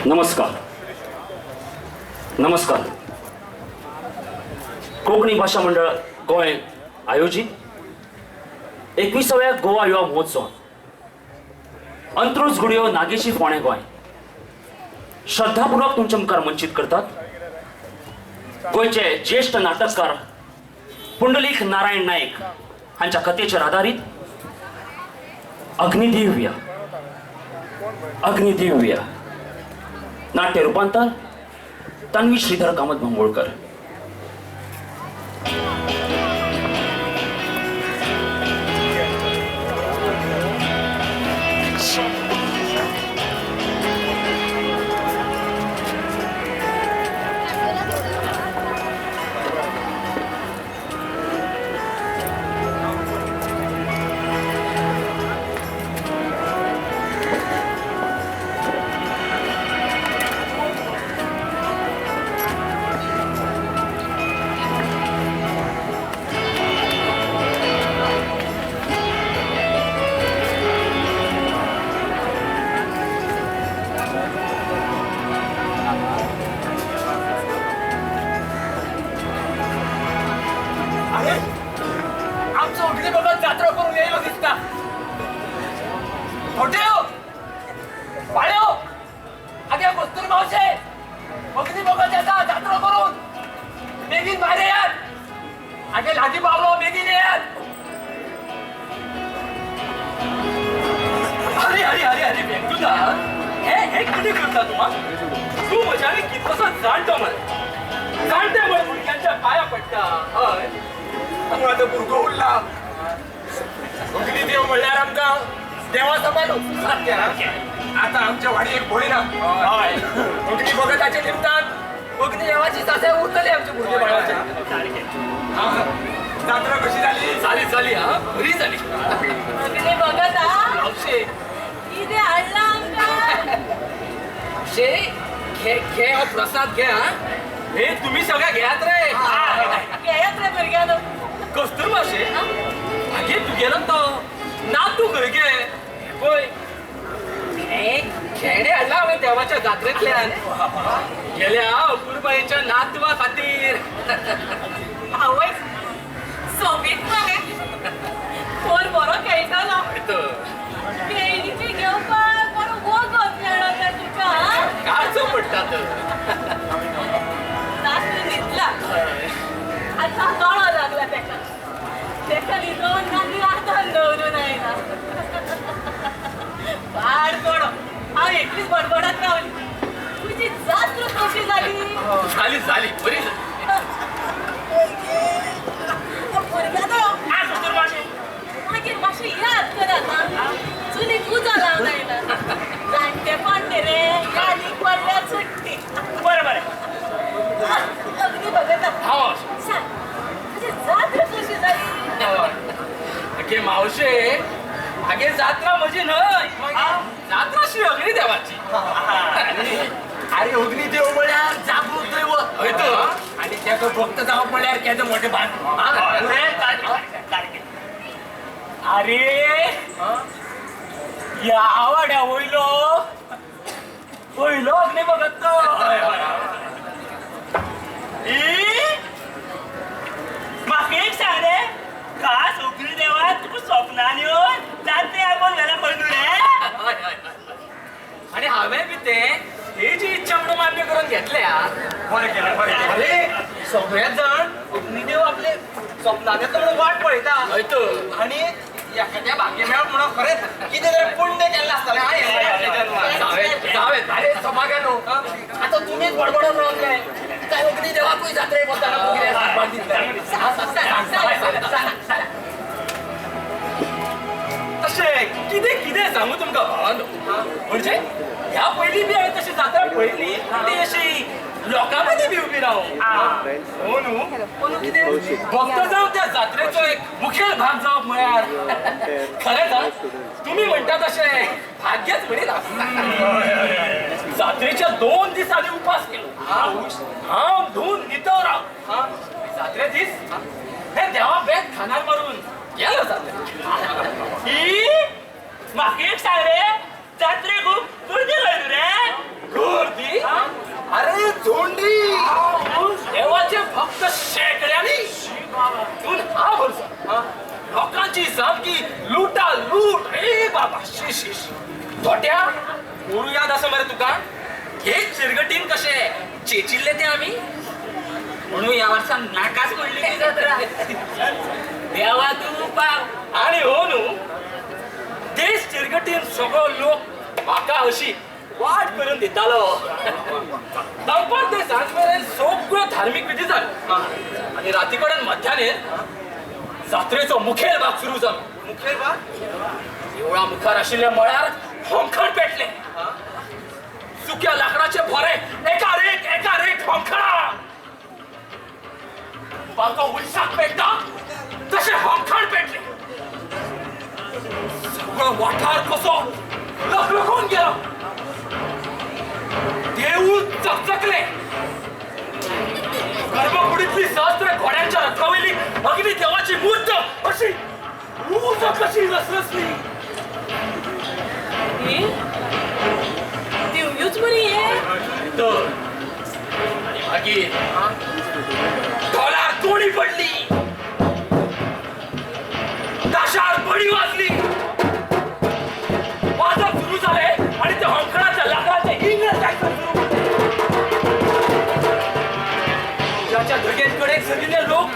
नमस्कार नमस्कार. कोकणी भाषा मंडळ गोय आयोजित 21व्या गोवा युवा महोत्सव अंत्रुज गुडियो नागेशी फोणे गोय श्रद्धापूर्वक तुमच्या मुखार मंचित करतात. गोयचे ज्येष्ठ नाटककार पुंडलिक नारायण नाईक हांच्या कथेचेर आधारित अग्निदिव्य अग्निदिव्य नाट्य रूपांतर तन्वी श्रीधर कामत मंगोळकर. आता आमच्या वाडी एक भोळी ना अग्नी भगताचे निमतान अग्नी देवाची सासे उरतले आमचे भुरगे बाळाचे. जात्रा कशी झाली? झाली झाली हा बरी झाली. अग्नी भगता मावशे किती हाडला आमकां? शे घे घे हो प्रसाद घे हा. हे तुम्ही सगळ्या घ्यात रे. घेयात रे भुरग्यानो. कस्तुरबा शे आगे तू गेलो तो ना तू घरी घे होय. खेळणे हाडला हांवें देवाच्या जात्रेंतल्यान गेल्या अपूर्बाईच्या नातवा खातीर. आवय सोबीत मगे कोण बरो खेळटालो. खेळणीचे घेवपाक बरो वगत मेळटा तुका. काळजो पडटा तर रात्र न्हिदला आतां कळो लागला तेका. तेका न्हिदोवन रात्री आतां दवरून आयला. वाड पडो हांव एकलीच बडबडत रावली. तुजी जात्रा कशी जाली? झाली झाली बरी झाली. मागीर मातशें याद करात हा. चुलीक उजो लावन आयला. जाणटे पडले रे यादीक पडल्यार सुट्टी. बरें बरें अग्नी भगता सांग तुजी जात्रा कशी जाली? गे मावशे आगे जात्रा म्हजी न्हय जात्रा श्री अग्नी देवाची. अरे अग्नी देव म्हळ्यार जागृत दैवत हय तो. आनी तेका भक्त जावप म्हळ्यार केदो मोठे भान. अरे या आवाड्या वयलो वयलो अग्नी भगत तो. म्हाका एक सांग रे खास अग्नी देवा तुका स्वप्नान येवन जात्रे आगोन गेल्या खंय रे. आणि हांवें बी ते ही जी इच्छा म्हणून मान्य करून घेतल्या. बरें केलें बरें केलें. अरे सगळेच जाण अग्निदेव आपले स्वप्नान येता म्हणून वाट पळयता हय तो. आणि एखाद्या भाग्य मेळप म्हणून खरेंच कितें तरी पुण्य केल्लें आसतलें. जावें अरे सभाग्यानो आतां तुमीच बडबडत रावले काय अग्नी देवाकूय जात्रेक वताना कितें सांगपाक दितलें. तशें कितें कितें सांगू तुमकां भावानो. म्हणजे ह्या पयलीं बी हांवें तशी जात्रा पळयली ती अशी लोकां मदीं बी उबी रावूं. हो न्हू पूण कितें भक्त जावन त्या जात्रेचो एक मुखेल भाग जावप म्हळ्यार खरेंच हा तुम्ही म्हणटा तशें भाग्यच म्हणिना. जात्रेच्या 2 दीस आनी उपास केलो. हांव धुवन नितळ राव. जात्रे दीस हे देवा बेत खानार मारून गेलो जात्रेक. म्हाका एक सांग रे जात्रे खूप गर्दी कळतो रे गर्दी अरे झोंडी देवाचे भक्त शेकड्यानी तून हा भरसा लोकांची सामकी लुटा लूट ए बाबा शिश छोट्या गुरु याद असं मरे तुका हे चिरगटीन कसे चेचिल्ले ते आम्ही म्हणून या वर्षात नाकाच पडली ती जत्रा देवा तू पाव आणि हो नु देश चिरगटीन सगळो लोक म्हाका अशी वाट करून दितालो दनपार ते सांज मेरेन सगळ्यो धार्मिक विधी जाल्यो आणि राती कडेन मध्यानेर जात्रेचो मुखेल भाग सुरू जालो मुखेल भाग एवढा मुखार आशिल्ल्या मळार होंखण पेटले सुक्या लाकडाचे भोरे एकार एक होंखणा बाजो उलसाक पेटता तसे होंखण पेटले सगळं वाठार कसो लखलखून गेलो देऊळ चकचकले गर्भकुडीतली सहस्त्र घोड्यांच्या रथावली अग्नी देवाची मूर्त अशी ऊज कशी रसरसली देवयूच बरी आहे तर आणि मागीर ढोलार तोडी पडली ताशार बडी वाजली वाजप सुरू झाले आणि ते होंखणाच्या लाकडाचे इंग्रज जायचं सुरू ज्याच्या धगेंकडे सगळे लोक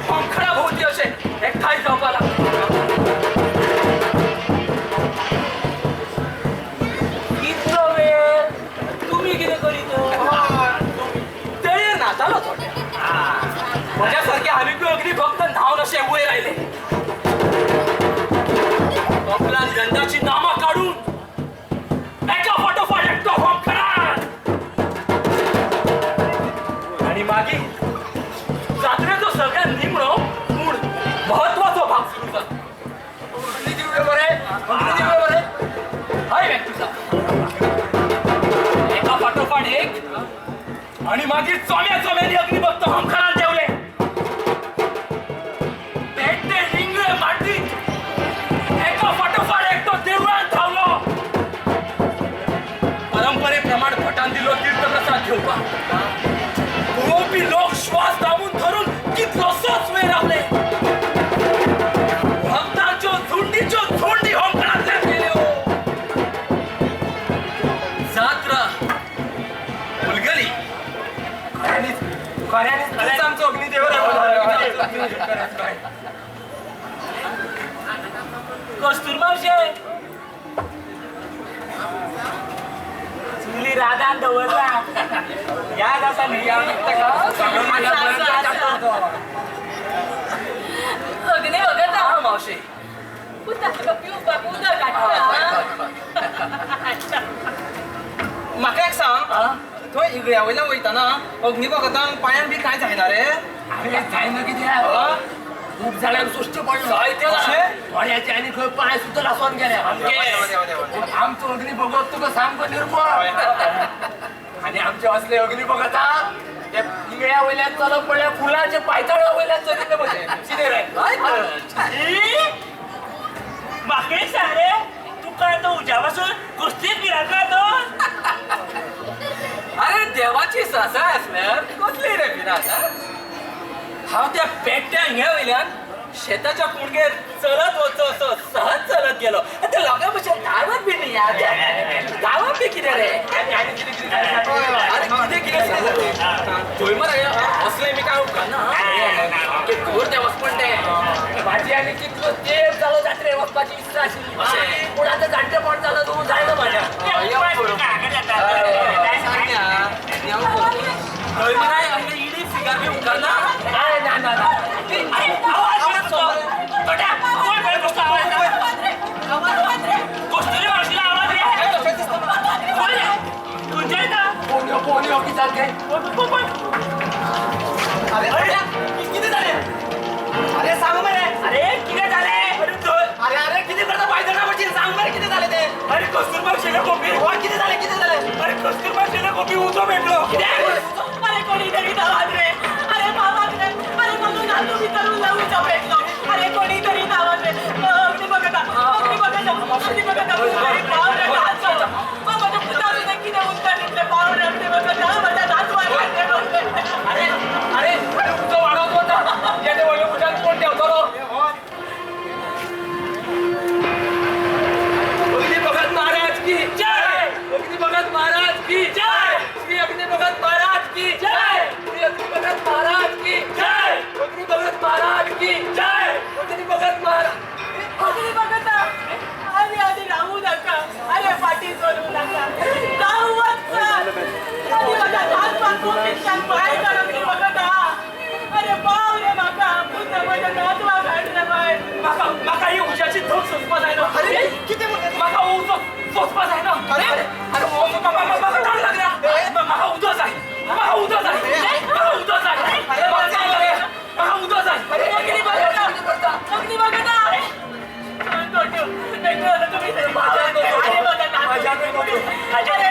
होंखणा भोवती असे एकठांय जावपा लागले इतलो वेळ तुम्ही कितें करीत तेळेर नाचालो थोड्या माझ्यासारखे हालिकू अगदी फक्त न्हावन असे उभे राहिले आपल्या गंधाची नामा काढून एका फाटोफाट एकटो होंखणा आणि मागीर जात्रेचो सगळ्यात निमणो पूण महत्वाचो भाग सुरू जालो अग्नी दिवळे बरे हाय व्यक्तीचा एका फाटोफाट एक आणि मागीर चोम्यानी अग्निभक्त होंखणात ठेवले पेटते रिंगळे मातीत एका फाटोफाट एकटो देवळात धावलो परंपरेप्रमाण भटान दिलो तीर्थप्रसाद घेवपाक पळोवपी लोक श्वास दाबून धरून कितलोसोच वेळ रावले भक्तांच्यो झुंडी होंखणांतल्यान गेल्यो जात्रा उलगली खऱ्यानीच आमचो अग्निदेव कस्तुरबावशे चुली राधान दवरला याद आसा न्ही अग्नी वगत हा मावशे ताका पिवपाक उदक हाडटा म्हाका एक सांग थंय इगड्या वयल्यान वयताना अग्नी भगतांक पांयान बी कांय जायना रे अरे जायना कित्याक खूप जाल्यार सुश्टी पडलो जायते थोड्याचे आनी खंय पांय सुद्दां लासोन गेले आमचो अग्नी भगत तुका सामको निर्मळ आनी आमचे असले अग्नी भगता ते इगड्या वयल्यान चलप म्हणल्यार फुलाचे पायतळा वयल्यान चलिल्ले भशेन कितें रे म्हाका एक सांग रे तुका तो उज्या पासून कुस्तीत भिरांता तो अरे देवाची सासाय असल्यार कसली रे भिरांत हांव त्या पेट्ट्या हिंग्या वयल्यान शेताच्या कुणगेर चलत वचो असो सहज चलत गेलो ते लोकां भशेन धांवत बी न्ही धांवप बी कितें रे अरे कितें थंय मरे असलें बी कांय उपकारना घोर ते वचपण ते म्हाजी आनी कितलो तेंप जालो जात्रेक वचपाची इत्सा आशिल्ली पूण आतां जाणटेपण जालो न्हू जायना म्हाज्या थंय मरे असले इडी फिगर बी उपकारना ना ना ना कस्तुरी मावशीला आवाज रे तुझे ना पोलिओ कित्याक गे कितें जालें अरे सांग मरे अरे कितें जालें अरे कितें करता पायदळा भशेन सांग मरे कितें जालें तें अरे कस्तुरबा शेले कोपी कितें जालें अरे कस्तुरबा शेले कोपी उजो भेटलो अरे कोणी तरी धावात रे अरे बाबाक रे अरे म्हणून नातू भितर उलवूचो भेटलो अरे कोणी तरी धावात रे अग्नी बघता अरे बाप रे मजा करतो तू. हाज्या